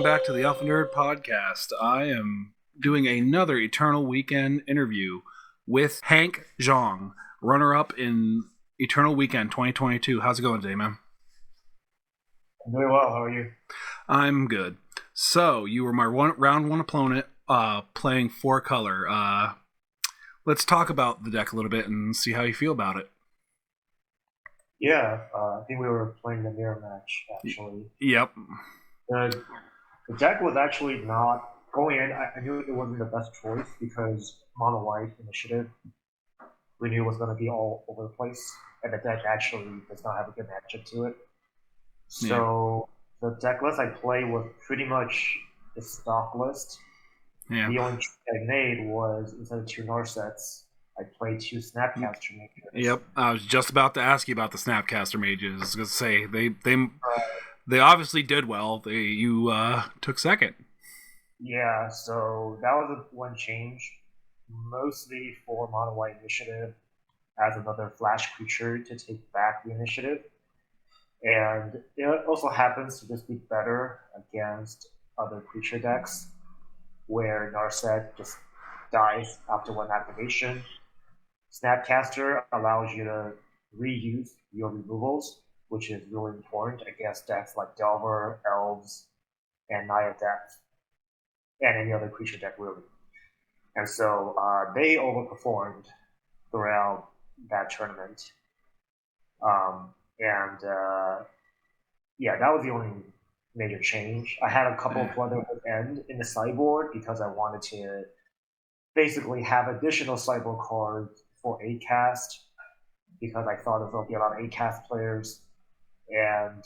back to the Alpha Nerd Podcast. I am doing another Eternal Weekend interview with Hank Zhong, runner-up in Eternal Weekend 2022. How's it going today, man? I'm doing well. How are you? I'm good. So, you were my round one opponent playing 4-color. Let's talk about the deck a little bit and see how you feel about it. Yeah, I think we were playing the mirror match, actually. Yep. The deck was actually not going in. I knew it wasn't the best choice because mono white initiative we knew was going to be all over the place, and the deck actually does not have a good matchup to it. So the deck list I played was pretty much the stock list. Yeah. The only choice I made was instead of 2 Narsets, I played 2 Snapcaster Mages. Yep. I was just about to ask you about the Snapcaster Mages. I was going to say, they obviously did well. You took second. Yeah, so that was one change, mostly for Mono White Initiative as another flash creature to take back the initiative. And it also happens to just be better against other creature decks where Narset just dies after one activation. Snapcaster allows you to reuse your removals, which is really important against decks like Delver, Elves, and Naya Depth, and any other creature deck, really. And so they overperformed throughout that tournament. Yeah, that was the only major change. I had a couple of Brotherhood End in the sideboard because I wanted to basically have additional sideboard cards for 8-cast because I thought there was going to be a lot of 8-cast players, and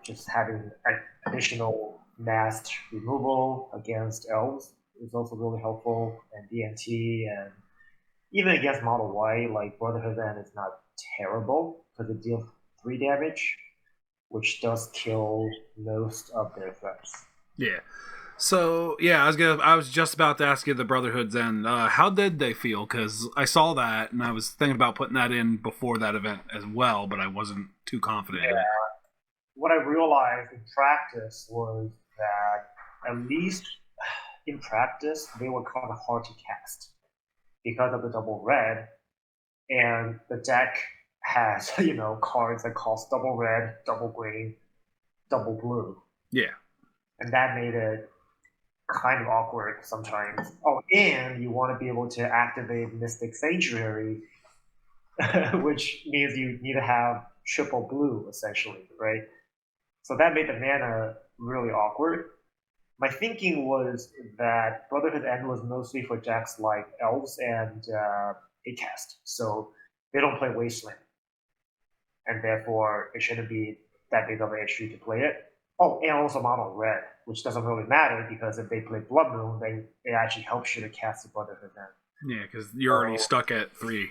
just having an additional masked removal against elves is also really helpful, and DNT, and even against Model Y, like Brotherhood End is not terrible because it deals 3 damage, which does kill most of their threats. Yeah. So yeah, I was just about to ask you the Brotherhood's End. How did they feel? Because I saw that and I was thinking about putting that in before that event as well, but I wasn't too confident in it. What I realized in practice was that at least in practice they were kind of hard to cast because of the double red, and the deck has cards that cost double red, double green, double blue. Yeah. And that made it kind of awkward sometimes. Oh, and you want to be able to activate Mystic Sanctuary, which means you need to have triple blue, essentially, right? So that made the mana really awkward. My thinking was that Brotherhood End was mostly for decks like Elves and Acast, so they don't play Wasteland, and therefore it shouldn't be that big of an issue to play it. Oh, and also mono red, which doesn't really matter because if they play Blood Moon, then it actually helps you to cast the Brotherhood End. Yeah, because you're already stuck at 3.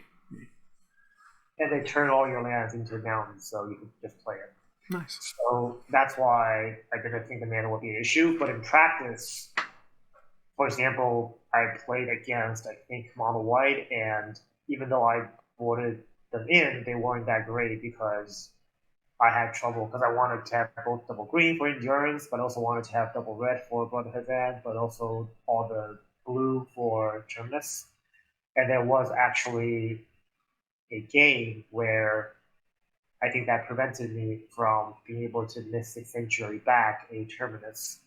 And they turn all your lands into mountains, so you can just play it. Nice. So that's why I didn't think the mana would be an issue. But in practice, for example, I played against, I think, Mono White, and even though I voted them in, they weren't that great because I had trouble because I wanted to have both double green for endurance, but also wanted to have double red for Brotherhood End, but also all the blue for Terminus. And there was actually a game where I think that prevented me from being able to Mystic Sanctuary back a Terminus.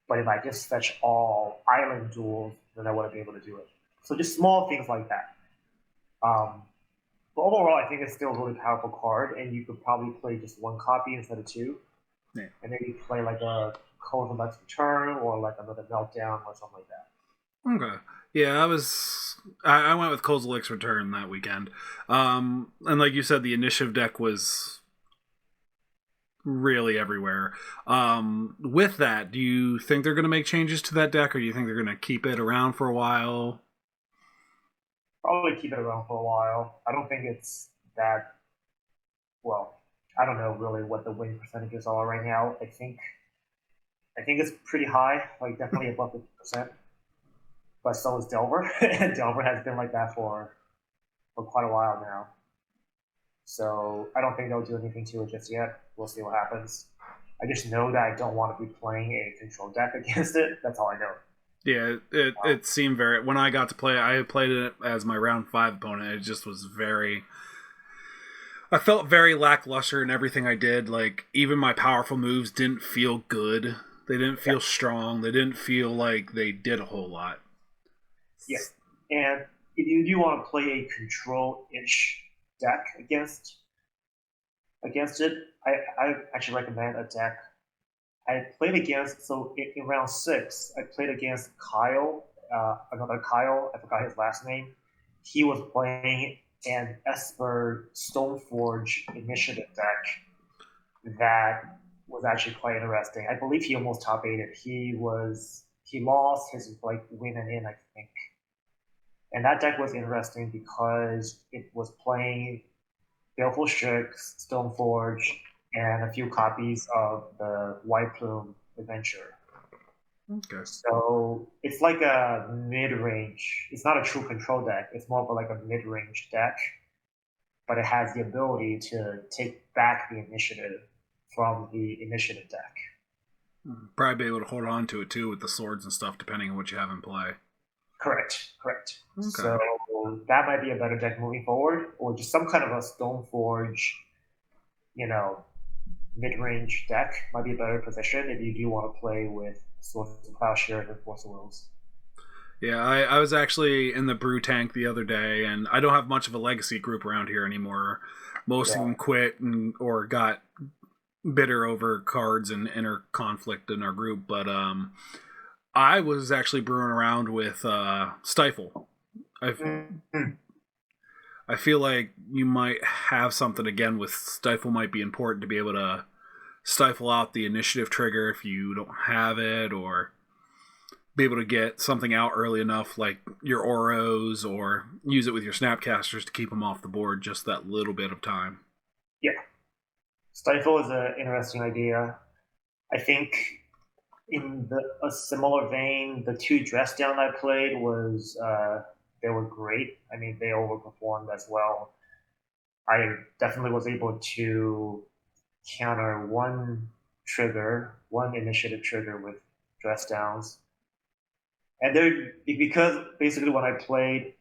But if I just fetch all island duels, then I wouldn't be able to do it. So just small things like that. But overall, I think it's still a really powerful card, and you could probably play just 1 copy instead of 2. Yeah. And maybe play like a Cold and Let's Return or like another Meltdown or something like that. Okay. Yeah, I went with Kozilek's Return that weekend. And like you said, the initiative deck was really everywhere. With that, do you think they're going to make changes to that deck, or do you think they're going to keep it around for a while? Probably keep it around for a while. I don't think it's that, well, I don't know really what the win percentages are right now. I think it's pretty high, like definitely above 50%. But so is Delver, and Delver has been like that for quite a while now. So I don't think they'll do anything to it just yet. We'll see what happens. I just know that I don't want to be playing a control deck against it. That's all I know. Yeah, it seemed very. When I got to play, I played it as my round 5 opponent. It just was very. I felt very lackluster in everything I did. Like even my powerful moves didn't feel good. They didn't feel strong. They didn't feel like they did a whole lot. Yeah, and if you do want to play a control-ish deck against it, I actually recommend a deck. I played against in round 6. I played against Kyle, another Kyle. I forgot his last name. He was playing an Esper Stoneforge Initiative deck that was actually quite interesting. I believe he almost top 8 it. He lost his like win and in, I think. And that deck was interesting because it was playing Baleful Strix, Stoneforge, and a few copies of the White Plume Adventure. Okay. So it's like a mid-range. It's not a true control deck. It's more of like a mid-range deck, but it has the ability to take back the initiative from the initiative deck. Probably be able to hold on to it too with the swords and stuff, depending on what you have in play. Correct. Okay. So that might be a better deck moving forward, or just some kind of a Stoneforge, you know, mid-range deck might be a better position if you do want to play with Swords of Plowshare and Force of Wills. Yeah, I was actually in the brew tank the other day, and I don't have much of a legacy group around here anymore. Most of them quit or got bitter over cards and inner conflict in our group. But I was actually brewing around with Stifle. I feel like you might have something again with Stifle. Might be important to be able to stifle out the initiative trigger if you don't have it, or be able to get something out early enough, like your Oros, or use it with your Snapcasters to keep them off the board just that little bit of time. Yeah. Stifle is an interesting idea. I think in a similar vein, the 2 dress down I played they were great. I mean, they overperformed as well. I definitely was able to counter one initiative trigger with dress downs. And because basically when I played,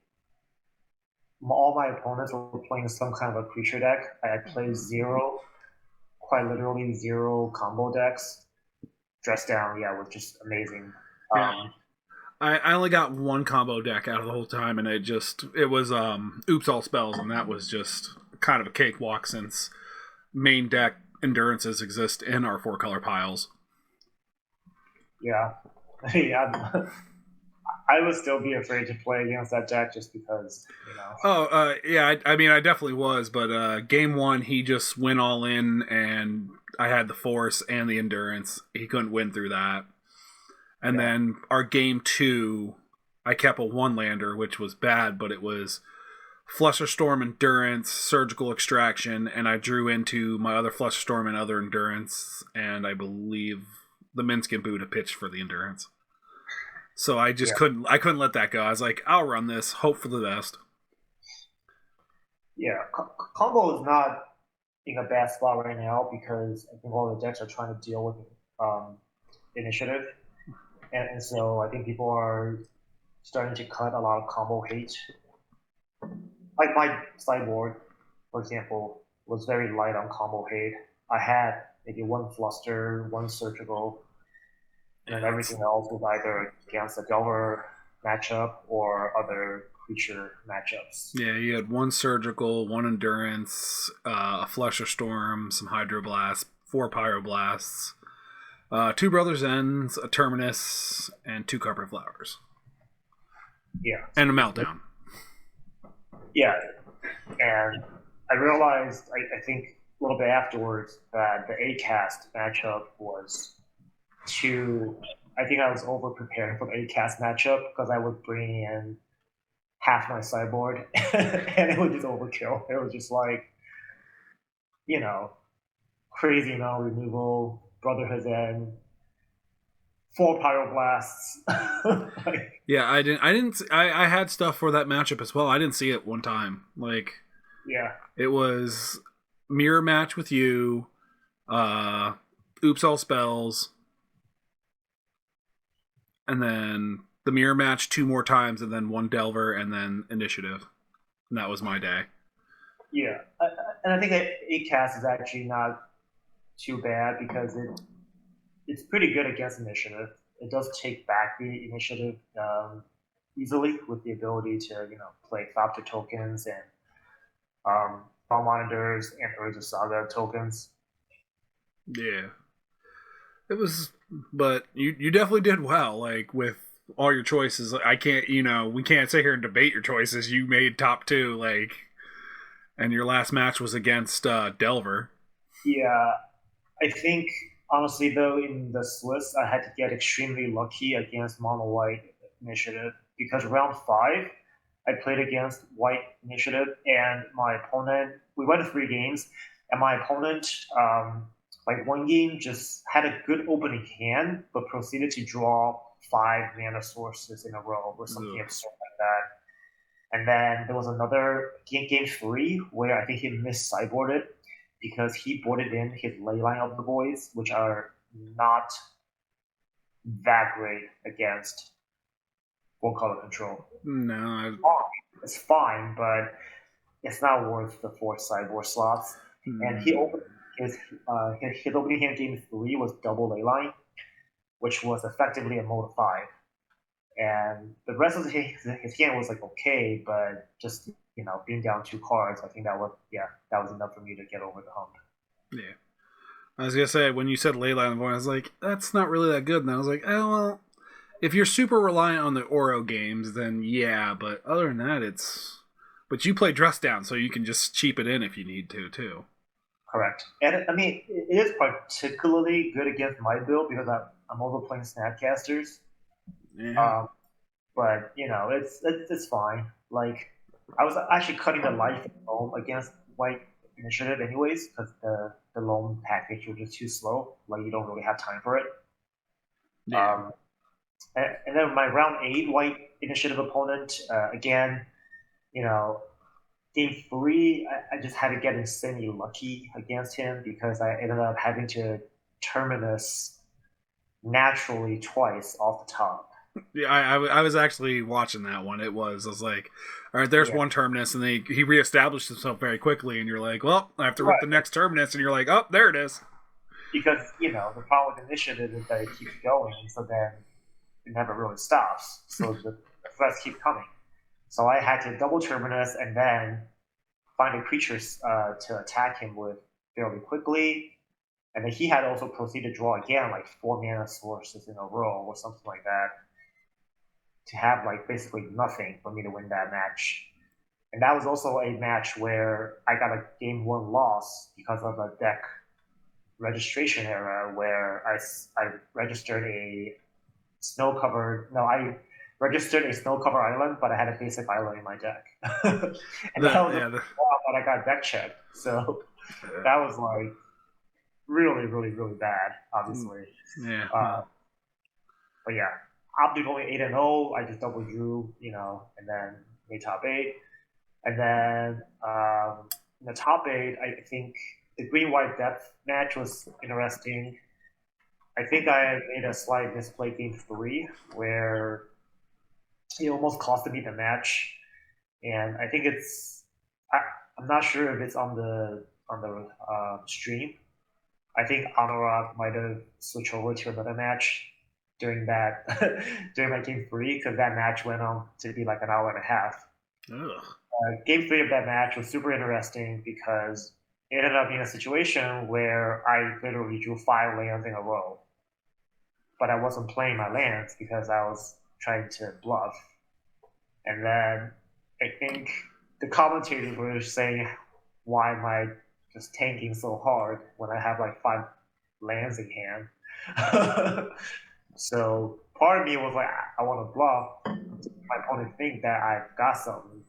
all my opponents were playing some kind of a creature deck. I played quite literally 0 combo decks. Dress down, yeah, was just amazing. Yeah. I only got one combo deck out of the whole time, and it was Oops All Spells, and that was just kind of a cakewalk since main deck endurances exist in our 4-color piles. Yeah. Yeah. I would still be afraid to play against that deck just because, you know. Oh, yeah, I mean, I definitely was, but game 1, he just went all in, and I had the force and the endurance. He couldn't win through that. And then our game 2, I kept a 1-lander, which was bad, but it was Flusterstorm, Endurance, Surgical Extraction, and I drew into my other Flusterstorm and other Endurance, and I believe the Minskin Buddha pitched for the Endurance. So I just couldn't let that go. I was like, I'll run this, hope for the best. Yeah, combo is not in a bad spot right now because I think all the decks are trying to deal with initiative. And so I think people are starting to cut a lot of combo hate. Like my sideboard, for example, was very light on combo hate. I had maybe 1 Fluster, 1 Surgical, and everything else was either against a Delver matchup or other creature matchups. Yeah, you had 1 Surgical, 1 Endurance, a Flusterstorm, some Hydroblast, 4 Pyroblasts, 2 Brothers Ends, a Terminus, and 2 Carpet Flowers. Yeah. And a Meltdown. Yeah. And I realized, I think a little bit afterwards, that the A-Cast matchup was I think I was over prepared for the A-Cast matchup because I would bring in half my sideboard and it was just overkill. It was just like, you know, crazy amount of removal, Brotherhood's End, 4 Pyroblasts. Yeah, I had stuff for that matchup as well. I didn't see it one time. Like, yeah, it was mirror match with you, oops all spells, and then the mirror match 2 more times, and then 1 Delver, and then initiative. And that was my day. Yeah, and I think that 8 cast is actually not too bad because it's pretty good against initiative. It does take back the initiative easily with the ability to play Thopter tokens and Fall Monitors and Urza Saga tokens. Yeah, it was, but you definitely did well. Like with all your choices, I can't, we can't sit here and debate your choices. You made top two, like, and your last match was against Delver. Yeah, I think honestly though in the Swiss I had to get extremely lucky against Mono White Initiative because round 5 I played against White Initiative and my opponent we went to 3 games and my opponent like one game just had a good opening hand but proceeded to draw 5 mana sources in a row or something absurd like that. And then there was another game 3 where I think he missed sideboarded because he boarded in his Leyline of the Boys, which are not that great against full color control. No, it's fine, but it's not worth the 4 sideboard slots. And he opened his opening hand game 3 was double Leyline, which was effectively a mode of 5. And the rest of his hand was like okay, but just being down 2 cards, I think that was enough for me to get over the hump. Yeah, I was gonna say when you said Leyline, I was like, that's not really that good. And I was like, oh well, if you're super reliant on the Oro games, then yeah. But other than that, it's. But you play dress down, so you can just cheap it in if you need to too. Correct. And I mean, it is particularly good against my build because I'm also playing Snapcasters. Yeah. But it's fine. Like I was actually cutting the life loam against White Initiative anyways because the loam package was just too slow. Like you don't really have time for it. Yeah. And then my round 8 White Initiative opponent again, you know, game 3 I just had to get insanely lucky against him because I ended up having to terminus naturally twice off the top. Yeah, I was actually watching that one. I was like, all right, there's Yeah. one terminus, and then he reestablished himself very quickly, and you're like, well, I have to rip Right. the next terminus, and you're like, oh, there it is. Because the problem with initiative is that it keeps going, so then it never really stops. So the threats keep coming. So I had to double terminus and then find a creature to attack him with fairly quickly. And then he had also proceeded to draw again like 4 mana sources in a row or something like that to have like basically nothing for me to win that match. And that was also a match where I got a game 1 loss because of a deck registration error where I registered a snow covered. No, I registered a snow cover island, but I had a basic island in my deck. And that was but I got deck checked. So that was like really, really, really bad, obviously. Yeah. But yeah, after going 8-0, I just double drew, and then made top 8. And then in the top 8, I think the green white depth match was interesting. I think I made a slight misplay game 3 where it almost costed me the match, and I think I'm not sure if it's on the stream. I think Anurag might have switched over to another match during that during my game 3 because that match went on to be like an hour and a half. Game 3 of that match was super interesting because it ended up being a situation where I literally drew 5 lands in a row, but I wasn't playing my lands because I was trying to bluff. And then I think the commentators were saying, "Why am I just tanking so hard when I have like 5 lands in hand?" So part of me was like, I want to bluff. My opponent think that I've got something.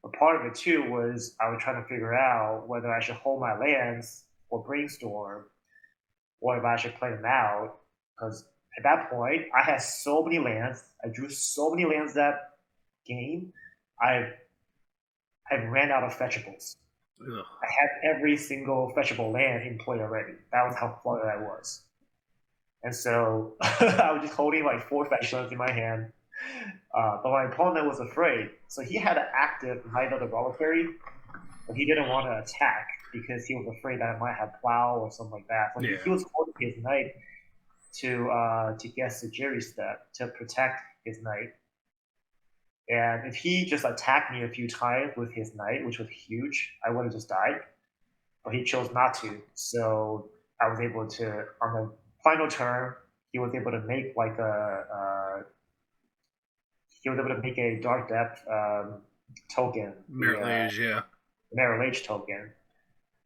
But part of it too was I was trying to figure out whether I should hold my lands or brainstorm, or if I should play them out. Because at that point, I had so many lands. I drew so many lands that game. I ran out of fetchables. Ugh. I had every single fetchable land in play already. That was how flooded I was. And so I was just holding like four fetch lands in my hand. But my opponent was afraid. So he had an active Knight of the Reliquary, but he didn't want to attack because he was afraid that I might have Plow or something like that. So Yeah. he was holding his Knight to get Sajiri step to protect his Knight. And if he just attacked me a few times with his Knight, which was huge, I would have just died. But he chose not to. So I was able to, on the final turn, he was able to make like he was able to make a Dark Depth token, Merit Lage, yeah. Mirror Lage token.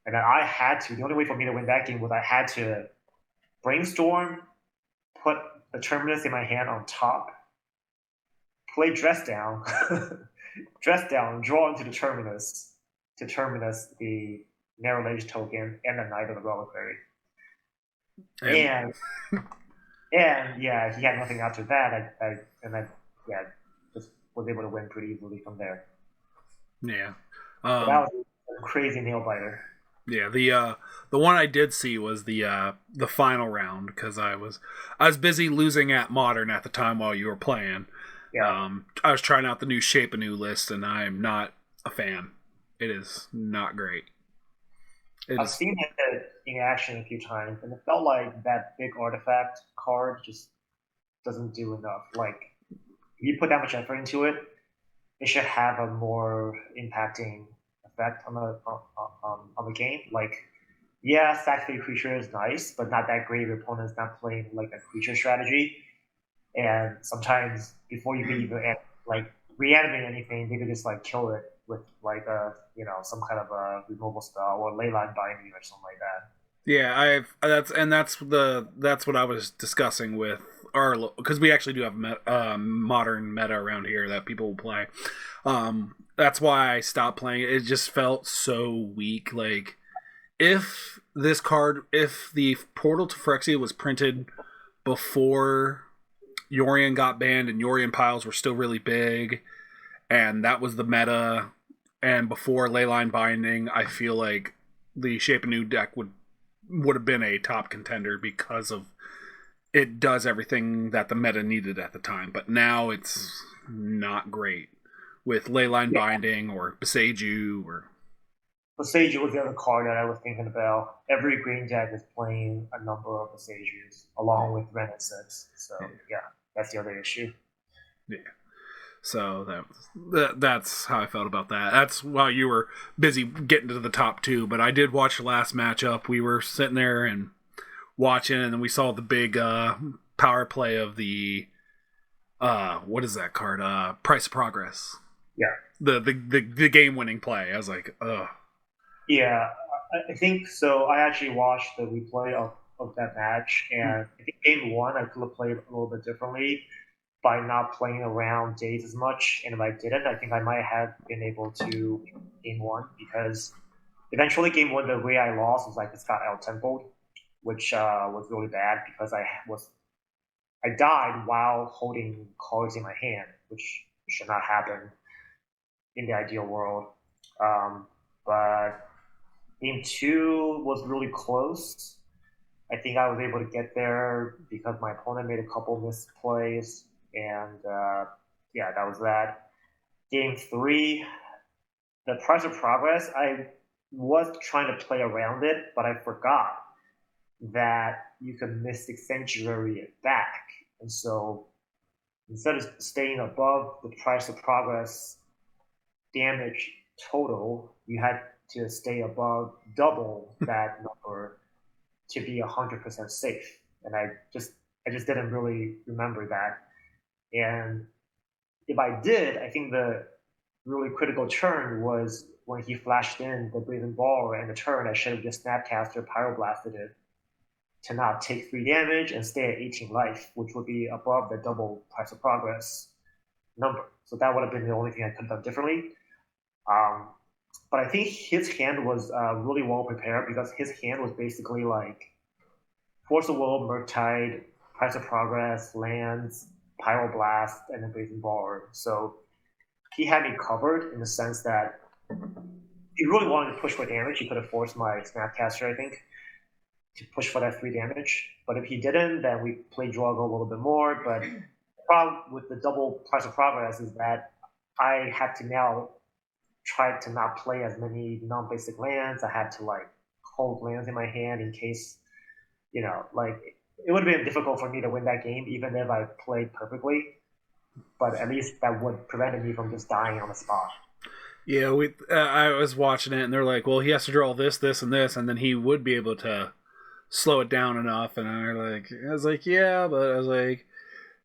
And then I had to, the only way for me to win that game was I had to brainstorm, put the Terminus in my hand on top, play Dress Down, Dress Down, draw into the Terminus to Terminus the Narrow Lage token and the Knight of the Reliquary. And yeah, he had nothing after that. I yeah, just was able to win pretty easily from there. Yeah. So that was a crazy nail biter. Yeah, the one I did see was the final round because I was busy losing at Modern at the time while you were playing. Yeah. I was trying out the new Shape Anew list, and I'm not a fan. It is not great. I've seen it in action a few times, and it felt like that big artifact card just doesn't do enough. Like, if you put that much effort into it, it should have a more impacting effect on the game. Like, yeah, sack three creature is nice, but not that great if your opponent's not playing like a creature strategy. And sometimes before you can even like reanimate anything, they could just like kill it with like a some kind of a removal spell or leyline binding or something like that. Yeah, that's what I was discussing with our because we actually do have modern meta around here that people will play. That's why I stopped playing it. It just felt so weak. Like if the Portal to Phyrexia was printed before Yorion got banned and Yorion piles were still really big, and that was the meta, and before Leyline Binding, I feel like the Shape Anew deck would have been a top contender because of it does everything that the meta needed at the time. But now it's not great with Leyline Binding or Beseiju or. Beseiju was the other card that I was thinking about. Every green deck is playing a number of Besejus along with Renaissance. So yeah, that's the other issue. Yeah. So that's how I felt about that. That's while you were busy getting to the top two. But I did watch the last matchup. We were sitting there and watching, and then we saw the big power play of the what is that card? Price of Progress. Yeah. The game winning play. I was like, ugh. Yeah, I think so. I actually watched the replay of that match, and I think game one I could have played a little bit differently by not playing around days as much. And if I didn't, I think I might have been able to game one because eventually game one, the way I lost was I just got out tempoed, which was really bad because I died while holding cards in my hand, which should not happen in the ideal world. But game two was really close. I think I was able to get there because my opponent made a couple missed plays, and yeah, that was that. Game three, the Price of Progress, I was trying to play around it, but I forgot that you can Mystic Sanctuary it back. And so instead of staying above the Price of Progress damage total, you had to stay above double that number to be 100% safe. And I just didn't really remember that. And if I did, I think the really critical turn was when he flashed in the Brazen Ball and the turn I should have just Snapcaster Pyroblasted it to not take 3 damage and stay at 18 life, which would be above the double Price of Progress number. So that would have been the only thing I could have done differently. But I think his hand was really well prepared because his hand was basically like Force of Will, Murktide, Price of Progress, lands, Pyroblast, and then Brazen Baller. So he had me covered in the sense that he really wanted to push for damage, he could have forced my Snapcaster, I think, to push for that 3 damage. But if he didn't, then we played Drago a little bit more. But the problem with the double price of progress is that I had to now try to not play as many non-basic lands. I had to like hold lands in my hand in case, like it would have been difficult for me to win that game even if I played perfectly. But at least that would prevent me from just dying on the spot. Yeah, we. I was watching it, and they're like, "Well, he has to draw this, this, and this, and then he would be able to slow it down enough." And I was like, "Yeah," but I was like,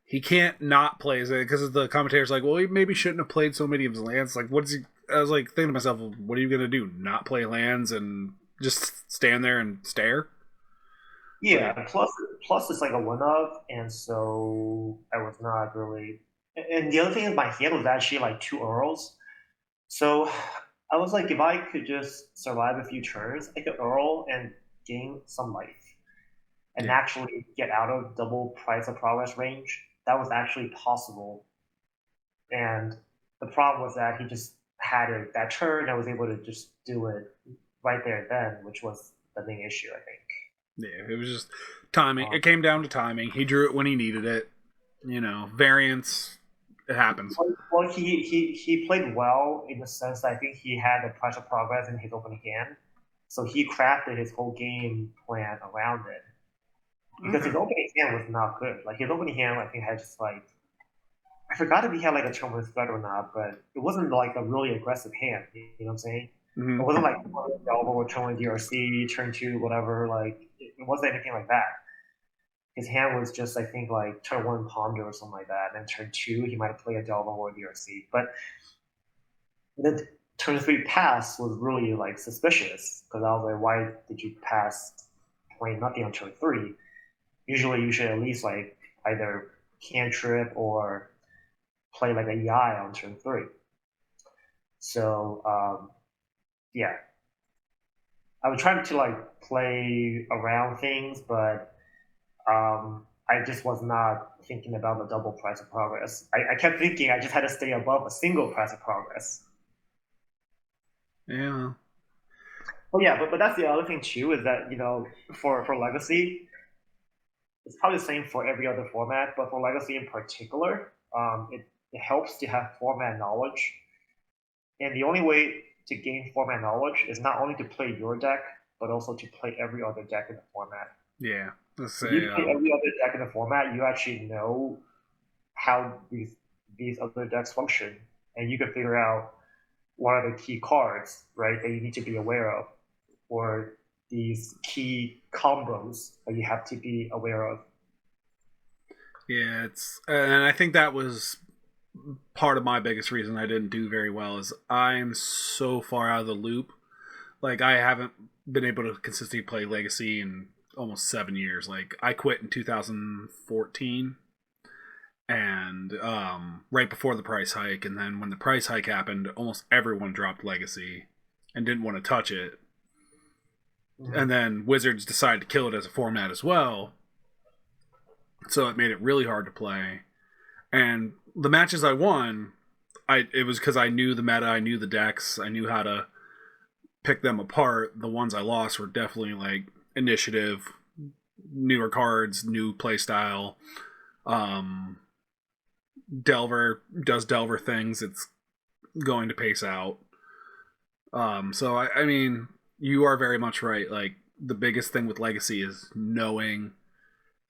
"He can't not play it because the commentator's like, well, he maybe shouldn't have played so many of his lands. Like, what's he?" I was like thinking to myself, well, "What are you gonna do? Not play lands and just stand there and stare?" Yeah, Like, plus it's like a one of, and so I was not really. And the other thing is, my hand was actually like 2 Earls, so I was like, if I could just survive a few turns, I could Earl and gain some life, and yeah, actually get out of double price of progress range. That was actually possible, and the problem was that he just had it that turn. I was able to just do it right there and then, which was the main issue, I think. yeah. It was just timing. Um, It came down to timing. He drew it when he needed it. Variance. It happens. well, he played well in the sense that I think he had the pressure progress in his opening hand, so he crafted his whole game plan around it. Because his Okay. opening hand was not good. Like his opening hand, I think had just like I forgot if he had like a Choma's Threat or not, but it wasn't like a really aggressive hand. You know what I'm saying? It Mm-hmm. wasn't like Elbow or Choma DRC, turn two, whatever. Like it wasn't anything like that. His hand was just, I think, like turn one Ponder or something like that. And then turn two, he might have played a Delva or a DRC. But the turn three pass was really like suspicious because I was like, why did you pass playing nothing on turn three? Usually you should at least like either cantrip or play like a EI on turn three. So yeah, I was trying to like play around things, but I just was not thinking about the double price of progress. I kept thinking I just had to stay above a single price of progress. Yeah. Oh yeah, but that's the other thing too is that for Legacy, it's probably the same for every other format, but for Legacy in particular, it helps to have format knowledge. And the only way to gain format knowledge is not only to play your deck, but also to play every other deck in the format. Yeah. Let's If say you play every other deck in the format, you actually know how these other decks function, and you can figure out what are the key cards, right, that you need to be aware of, or these key combos that you have to be aware of. yeah. It's and I think that was part of my biggest reason I didn't do very well is I'm so far out of the loop. Like I haven't been able to consistently play Legacy in almost 7 years. Like I quit in 2014, and right before the price hike, and then when the price hike happened, almost everyone dropped Legacy and didn't want to touch it. Mm-hmm. And then Wizards decided to kill it as a format as well, so it made it really hard to play. And the matches I won, it was because I knew the meta, I knew the decks, I knew how to pick them apart. The ones I lost were definitely like initiative, newer cards, new playstyle. Um, Delver does Delver things. It's going to pace out. So I mean, you are very much right. Like the biggest thing with Legacy is knowing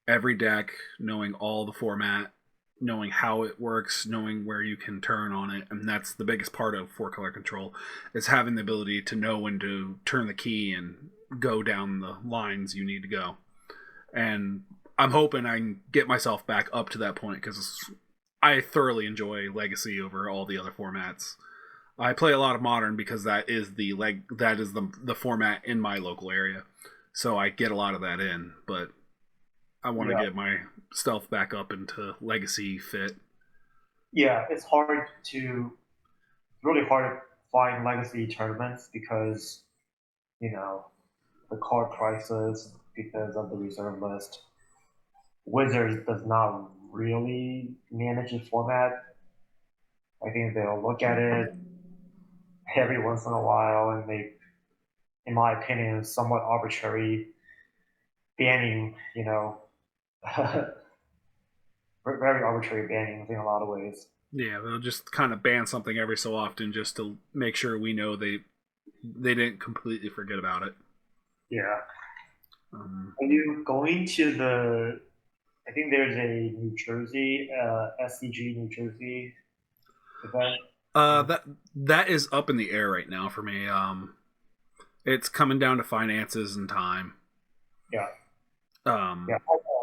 every deck, knowing all the format, knowing how it works, knowing where you can turn on it, and that's the biggest part of four color control is having the ability to know when to turn the key and go down the lines you need to go. And I'm hoping I can get myself back up to that point because I thoroughly enjoy Legacy over all the other formats. I play a lot of Modern because that is the format in my local area, so I get a lot of that in. But I want to Yeah, get my stealth back up into Legacy fit. yeah, it's hard to really hard to find legacy tournaments because you know the card prices because of the reserve list. Wizards does not really manage the format. I think they'll look at it, every once in a while, and they, in my opinion, somewhat arbitrary banning, very arbitrary bannings in a lot of ways. Yeah, they'll just kind of ban something every so often just to make sure we know they didn't completely forget about it. Yeah. Um, Are you going to the? I think there's a New Jersey, SCG New Jersey event. that is up in the air right now for me. It's coming down to finances and time. Yeah, Um,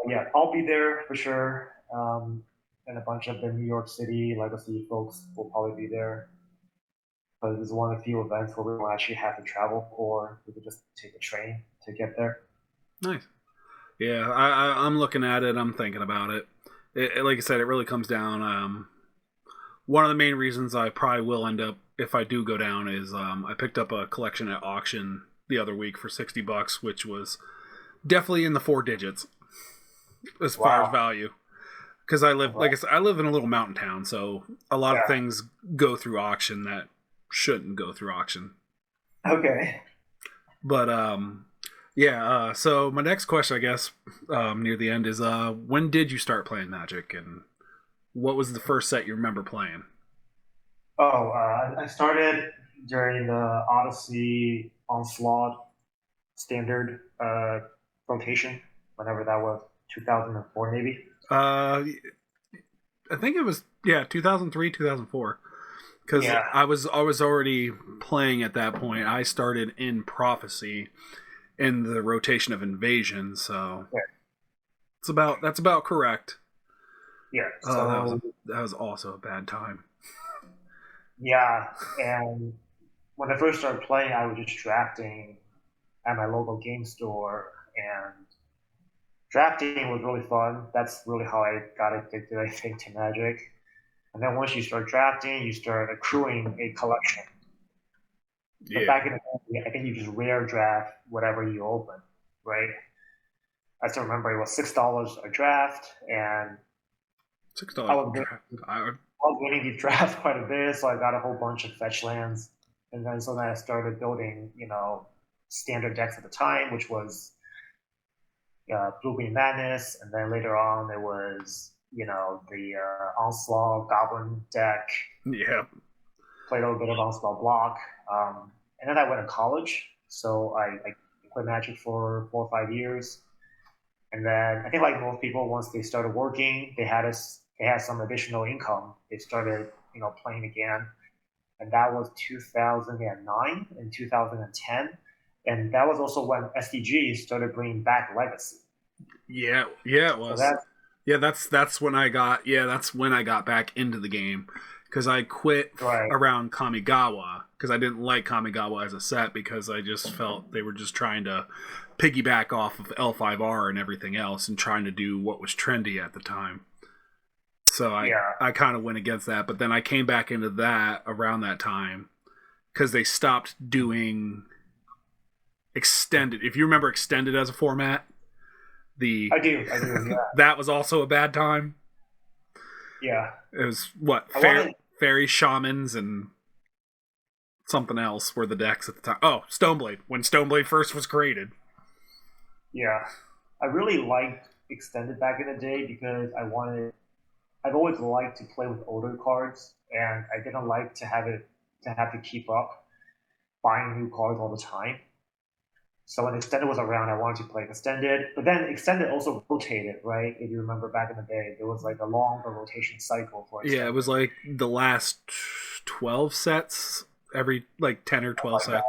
yeah. I'll be there for sure. And a bunch of the New York City Legacy folks will probably be there. But it's one of the few events where we don't actually have to travel, or we could just take a train to get there. nice. Yeah, I'm looking at it. I'm thinking about it. Like I said, it really comes down. One of the main reasons I probably will end up if I do go down is I picked up a collection at auction the other week for $60, which was definitely in the four digits as far as Wow. value. Because I live, Wow. like I said, I live in a little mountain town, so a lot of Yeah. things go through auction that shouldn't go through auction. Okay. But yeah. So my next question, I guess, near the end is, when did you start playing Magic, and what was the first set you remember playing? Oh, I started during the Odyssey Onslaught standard rotation, whenever that was, 2004 maybe. Uh, I think it was, yeah, 2003, 2004. Because Yeah, I was already playing at that point. I started in Prophecy in the rotation of Invasion, so yeah, that's about correct. yeah. Oh, So that was also a bad time. yeah, and when I first started playing, I was just drafting at my local game store, and drafting was really fun. That's really how I got addicted, I think, to Magic. And then once you start drafting, you start accruing a collection. But Yeah, back in the day, I think you just rare draft whatever you open, right? I still remember it was $6 a draft, and I $6 was draft. I was winning these drafts quite a bit, so I got a whole bunch of fetch lands, and then I started building, standard decks at the time, which was Blue Green Madness, and then later on it was the Onslaught Goblin deck. Yeah, Played a little bit of Onslaught block, and then I went to college, so I played Magic for 4 or 5 years. And then I think like most people, once they started working, they had some additional income. They started playing again, and that was 2009 and 2010, and that was also when SDG started bringing back Legacy. yeah, yeah. It So was. that Yeah, that's when I got back into the game because I quit right, around Kamigawa because I didn't like Kamigawa as a set because I just felt they were just trying to piggyback off of L5R and everything else and trying to do what was trendy at the time. So yeah, I kind of went against that, but then I came back into that around that time because they stopped doing extended. If you remember extended as a format, the I do, yeah, that was also a bad time. yeah. It was what I wanted, fairy shamans and something else were the decks at the time. Oh, Stoneblade when Stoneblade first was created. yeah, I really liked extended back in the day because I've always liked to play with older cards, and I didn't like to have to keep up buying new cards all the time. So when extended was around, I wanted to play extended, but then extended also rotated, right? If you remember back in the day, there was like a longer rotation cycle for Yeah, it was extended. like the last 12 sets, every like 10 or 12 Like that. sets.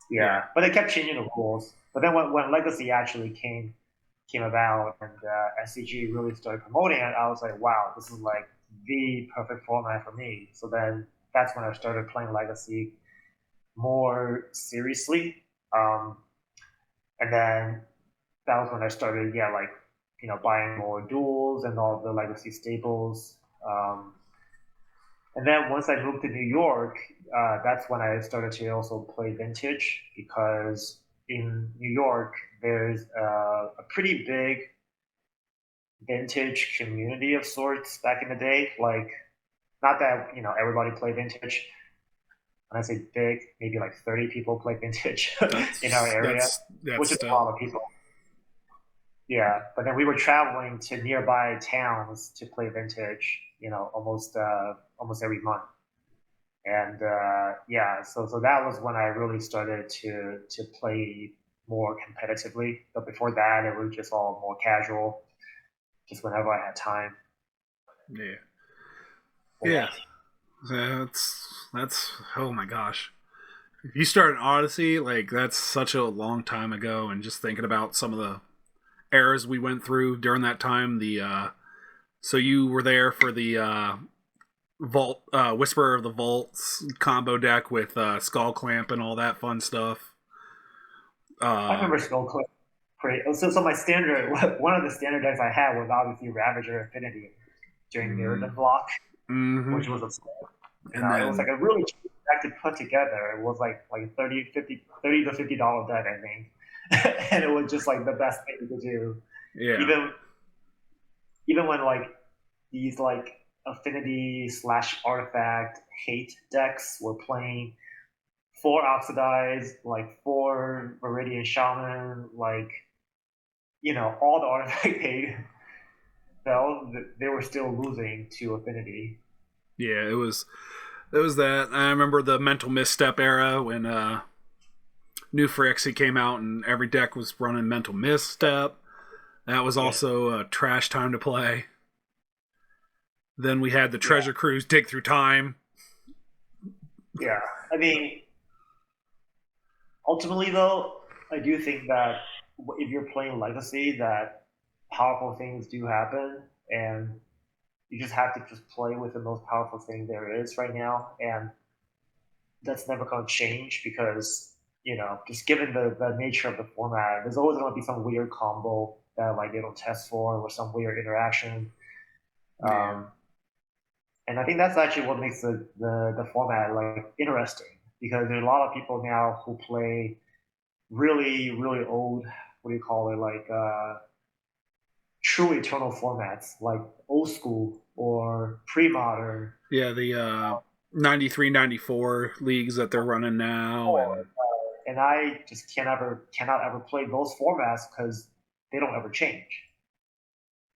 Yeah. Yeah, but they kept changing the rules. But then when Legacy actually came about and SCG really started promoting it, I was like, wow, this is like the perfect format for me. So then that's when I started playing Legacy more seriously. Um, and then that was when I started, yeah, like buying more duels and all the legacy staples. And then once I moved to New York, that's when I started to also play vintage because in New York there's a pretty big vintage community of sorts back in the day. Like, not that everybody played vintage, when I say big, maybe like 30 people play Vintage in our That's area, that's which is a lot still of people. Yeah, but then we were traveling to nearby towns to play Vintage, almost every month. And yeah, so that was when I really started to play more competitively. But before that, it was just all more casual, just whenever I had time. yeah Yeah. yeah. That's oh my gosh. If you start an Odyssey, like that's such a long time ago, and just thinking about some of the eras we went through during that time. The so you were there for the Vault Whisperer of the Vaults combo deck with Skull Clamp and all that fun stuff. I Uh, remember Skull Clip. So my standard, one of the standard decks I had was obviously Ravager Affinity during Mirrodin block, mm-hmm. which was a And it was like then a really cheap deck to put together. It was like 30 to $50 deck, I think, and it was just like the best thing to do. yeah, Even even when like these like affinity slash artifact hate decks were playing four oxidized, like four Viridian Shaman, like all the artifact hate fell, they were still losing to affinity. yeah, it was that. I remember the mental misstep era when New Phyrexia came out and every deck was running mental misstep. That was Yeah, also a trash time to play. Then we had the yeah, Treasure Cruise dig through time. yeah. I mean, ultimately, though, I do think that if you're playing Legacy, that powerful things do happen, and you just have to just play with the most powerful thing there is right now, and that's never going to change because just given the nature of the format, there's always going to be some weird combo that like they don't test for or some weird interaction. Yeah, Um, and I think that's actually what makes the format like interesting because there's a lot of people now who play really really old, what do you call it, like true eternal formats like old school or pre-modern. yeah, the 93, 94 leagues that they're running now, and And I just cannot ever play those formats because they don't ever change.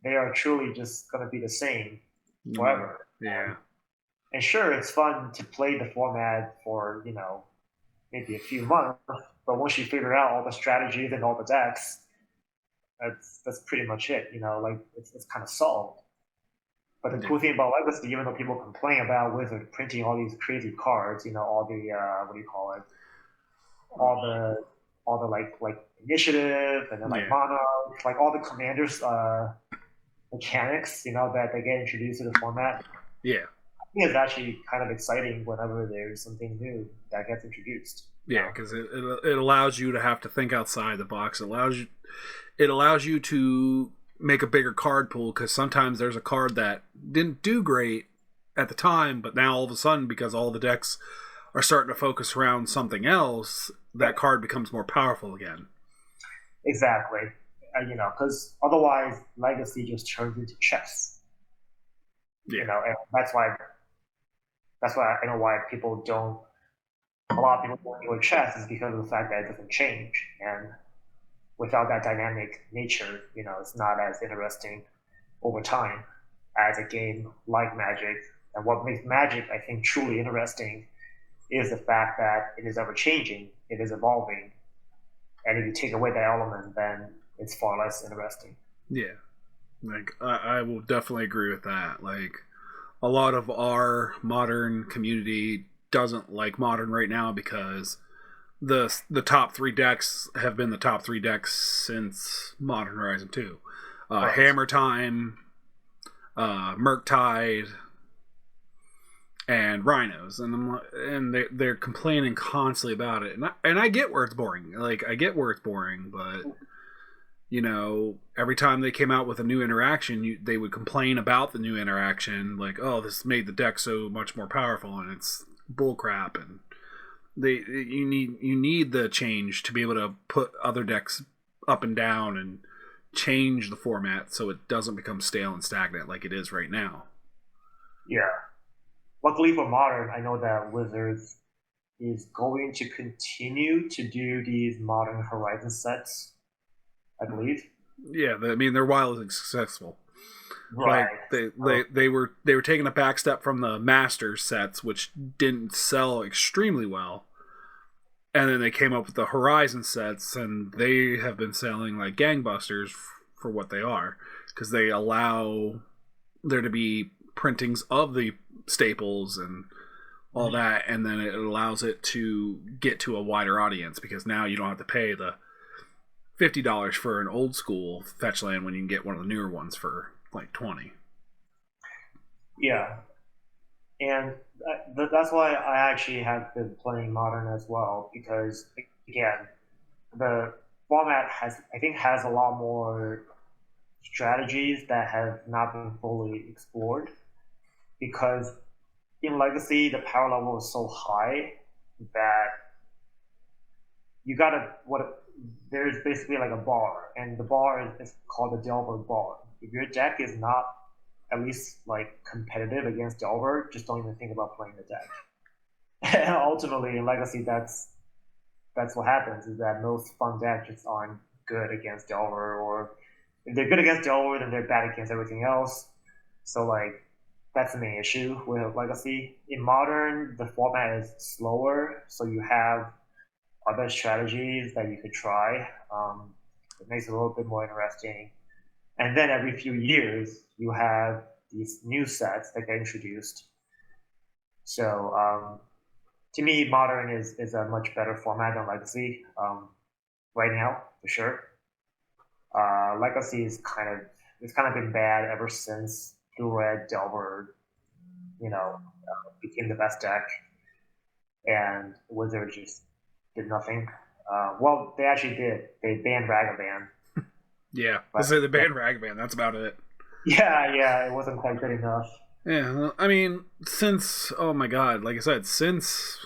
They are truly just going to be the same forever. yeah, And sure, it's fun to play the format for maybe a few months, but once you figure out all the strategies and all the decks, that's pretty much it. Like it's kind of solved. But the yeah, cool thing about Legacy, even though people complain about Wizard printing all these crazy cards, all the what do you call it, all the like initiative and then like yeah, monarch, like all the commanders mechanics, that they get introduced to the format. yeah, I think it's actually kind of exciting whenever there's something new that gets introduced. yeah, because it allows you to have to think outside the box. It allows you to make a bigger card pool because sometimes there's a card that didn't do great at the time, but now all of a sudden, because all the decks are starting to focus around something else, that card becomes more powerful again. Exactly. Because otherwise Legacy just turns into chess. Yeah, And that's why I know why people don't. A lot of people don't enjoy chess is because of the fact that it doesn't change, and without that dynamic nature, it's not as interesting over time as a game like Magic. And what makes Magic, I think, truly interesting is the fact that it is ever changing, it is evolving, and if you take away that element, then it's far less interesting. yeah. Like I will definitely agree with that. Like a lot of our modern community doesn't like modern right now because the top three decks have been the top three decks since Modern Horizon 2. Right. Hammer Time, Murktide, and Rhinos, and they're complaining constantly about it, and I get where it's boring. Like I get where it's boring, but every time they came out with a new interaction, they would complain about the new interaction, like, oh, this made the deck so much more powerful, and it's bullcrap, and you need the change to be able to put other decks up and down and change the format so it doesn't become stale and stagnant like it is right now. Yeah. Luckily for modern, I know that Wizards is going to continue to do these Modern Horizon sets, I believe. Yeah, I mean they're wildly successful. Like Right. they were taking a back step from the Masters sets, which didn't sell extremely well, and then they came up with the Horizon sets, and they have been selling like gangbusters for what they are, because they allow there to be printings of the staples and all that, and then it allows it to get to a wider audience, because now you don't have to pay the $50 for an old school fetch land when you can get one of the newer ones for like 20. Yeah, and that's why I actually have been playing Modern as well, because again, the format has a lot more strategies that have not been fully explored, because in Legacy the power level is so high that you gotta what there's basically like a bar, and the bar is called the Delver bar. If your deck is not at least like competitive against Delver, just don't even think about playing the deck. And ultimately in Legacy, that's what happens, is that most fun decks just aren't good against Delver, or if they're good against Delver, then they're bad against everything else. So like that's the main issue with Legacy. In Modern, the format is slower, so you have other strategies that you could try. It makes it a little bit more interesting. And then every few years, you have these new sets that get introduced. So to me, Modern is a much better format than Legacy right now, for sure. Legacy is kind of been bad ever since Blue Red Delver, became the best deck, and Wizards just did nothing. Well, they actually did. They banned Ragavan, Yeah, but this is the yeah, band Ragavan. That's about it. yeah, it wasn't quite good enough. Yeah, well, I mean, since oh my god, like I said, since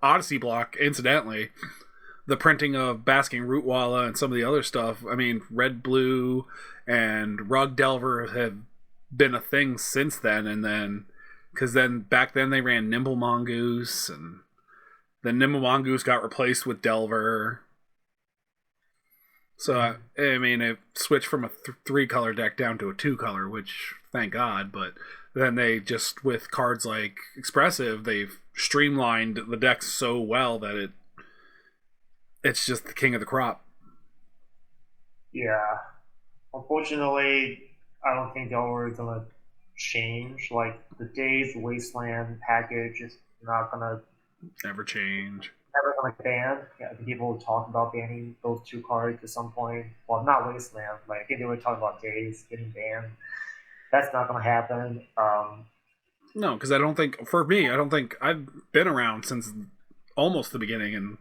Odyssey Block, incidentally, the printing of Basking Rootwalla and some of the other stuff. I mean, Red Blue and Rug Delver have been a thing since then, and then because then back then they ran Nimble Mongoose, and then Nimble Mongoose got replaced with Delver. So I mean, it switched from a three color deck down to a two color, which thank God. But then they just with cards like Expressive, they've streamlined the deck so well that it's just the king of the crop. Yeah, unfortunately, I don't think Delaware is gonna change. Like the Days Wasteland package is not gonna Never change. never gonna ban. Yeah, I think people talk about banning those two cards at some point. Well, not Wasteland. Like I think they were talking about Days getting banned. That's not gonna happen. No, because I don't think for me, I don't think I've been around since almost the beginning, and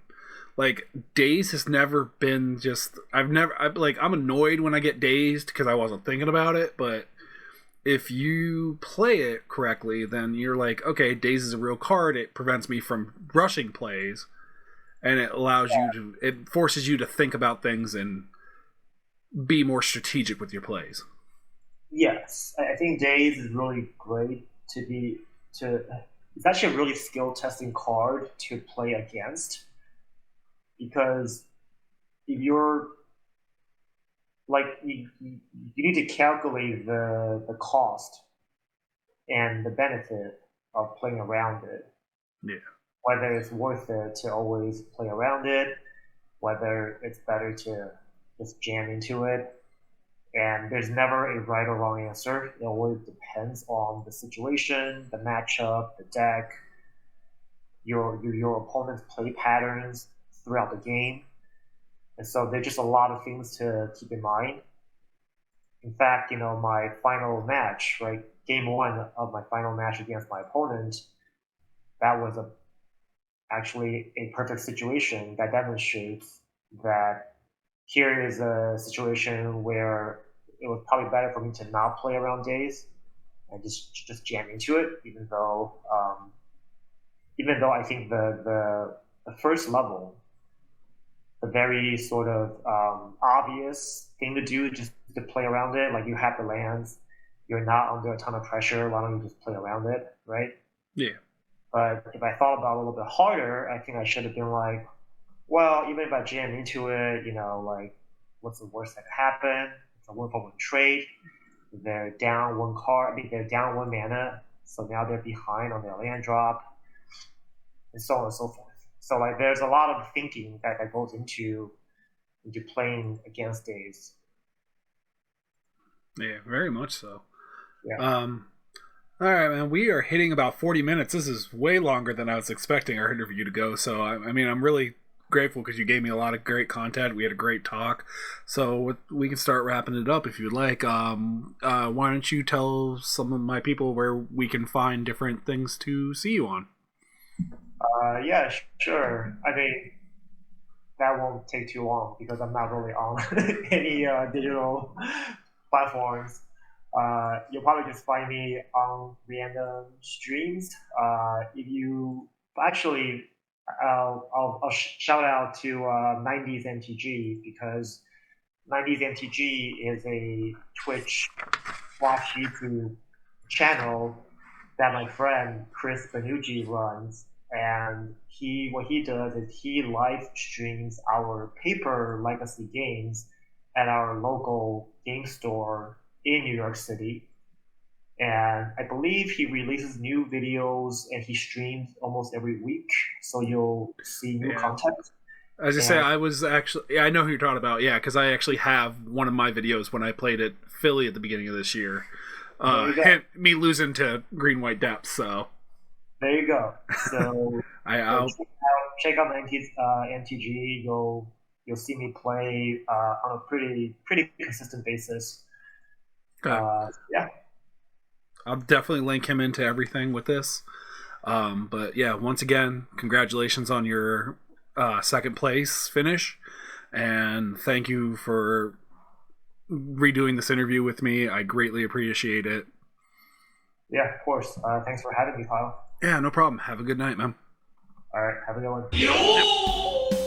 like Days has never been just. I'm annoyed when I get dazed because I wasn't thinking about it, but if you play it correctly, then you're like, okay, Days is a real card. It prevents me from rushing plays, and it forces you to think about things and be more strategic with your plays. Yes, I think Days is really great to be to. It's actually a really skill testing card to play against, because if you're like you need to calculate the cost and the benefit of playing around it. Yeah, Whether it's worth it to always play around it, whether it's better to just jam into it. And there's never a right or wrong answer. It always depends on the situation, the matchup, the deck, your opponent's play patterns throughout the game. And so there's just a lot of things to keep in mind. In fact, my final match, right, game one of my final match against my opponent, that was actually a perfect situation that demonstrates that here is a situation where it was probably better for me to not play around Days and just jam into it, even though I think the first level, the very sort of obvious thing to do, just to play around it, like you have the lands, you're not under a ton of pressure. Why don't you just play around it, right? yeah. But if I thought about it a little bit harder, I think I should have been like, well, even if I jam into it, like, what's the worst that could happen? It's a 1-for-1 trade. They're down one card. I mean, they're down one mana, so now they're behind on their land drop, and so on and so forth. So like, there's a lot of thinking that goes into playing against Daze. Yeah, very much so. Yeah. All right, man. We are hitting about 40 minutes. This is way longer than I was expecting our interview to go. So, I mean, I'm really grateful because you gave me a lot of great content. We had a great talk. So we can start wrapping it up if you'd like. Why don't you tell some of my people where we can find different things to see you on? Yeah, sure. I mean, that won't take too long because I'm not really on any digital platforms. You'll probably just find me on random streams. If you actually, I'll shout out to 90s MTG because 90s MTG is a Twitch slash YouTube channel that my friend Chris Benucci runs. And what he does is he live streams our paper legacy games at our local game store in New York City. And I believe he releases new videos and he streams almost every week. So you'll see new content. As I say, I was actually, I know who you're talking about, yeah, because I actually have one of my videos when I played at Philly at the beginning of this year. Me losing to Green White Depths, so. There you go. So I'll check out the MTG. You'll see me play on a pretty consistent basis. Yeah. I'll definitely link him into everything with this. But yeah, once again, congratulations on your second place finish, and thank you for redoing this interview with me. I greatly appreciate it. Yeah, of course. Thanks for having me, Kyle. Yeah, no problem. Have a good night, man. All right, have a good one.